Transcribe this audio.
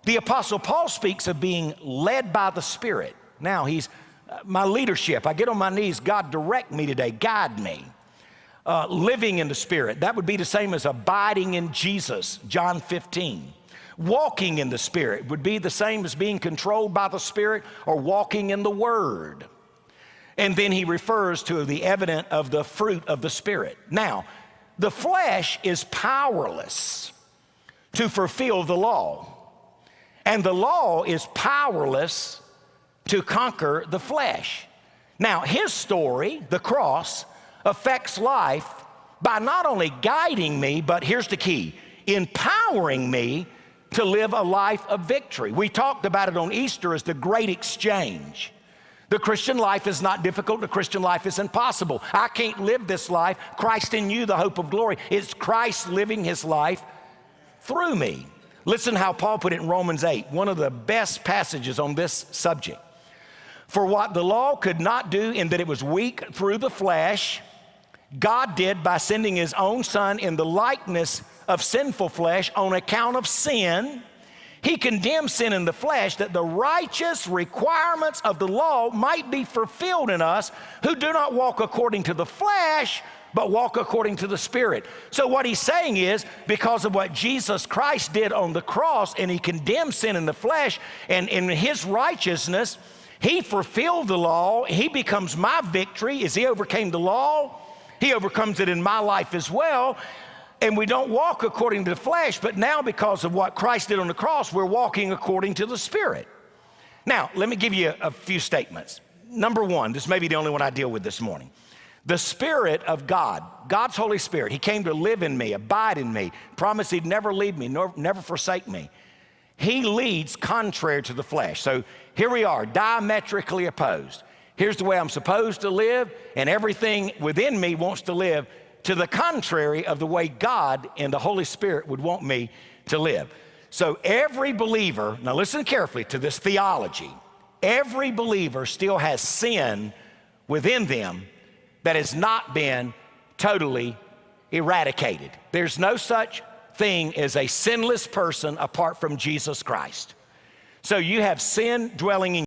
The Apostle Paul speaks of being led by the Spirit. Now, my leadership, I get on my knees, God direct me today, guide me. Living in the Spirit, that would be the same as abiding in Jesus, John 15. Walking in the Spirit would be the same as being controlled by the Spirit or walking in the Word. And then he refers to the evidence of the fruit of the Spirit. Now, the flesh is powerless to fulfill the law. And the law is powerless to conquer the flesh. Now, his story, the cross, affects life by not only guiding me, but here's the key, empowering me to live a life of victory. We talked about it on Easter as the great exchange. The Christian life is not difficult. The Christian life is impossible. I can't live this life. Christ in you, the hope of glory. It's Christ living his life through me. Listen how Paul put it in Romans 8, one of the best passages on this subject. For what the law could not do in that it was weak through the flesh, God did by sending his own Son in the likeness of sinful flesh on account of sin. He condemned sin in the flesh that the righteous requirements of the law might be fulfilled in us who do not walk according to the flesh, but walk according to the Spirit. So what he's saying is, because of what Jesus Christ did on the cross, and he condemned sin in the flesh, and in his righteousness, he fulfilled the law. He becomes my victory. As he overcame the law, he overcomes it in my life as well. And we don't walk according to the flesh, but now because of what Christ did on the cross, we're walking according to the Spirit. Now, let me give you a few statements. Number one, this may be the only one I deal with this morning. The Spirit of God, God's Holy Spirit, he came to live in me, abide in me, promised he'd never leave me, nor never forsake me. He leads contrary to the flesh. So here we are, diametrically opposed. Here's the way I'm supposed to live, and everything within me wants to live to the contrary of the way God and the Holy Spirit would want me to live. So every believer, now listen carefully to this theology, every believer still has sin within them that has not been totally eradicated. There's no such thing as a sinless person apart from Jesus Christ. So you have sin dwelling in you.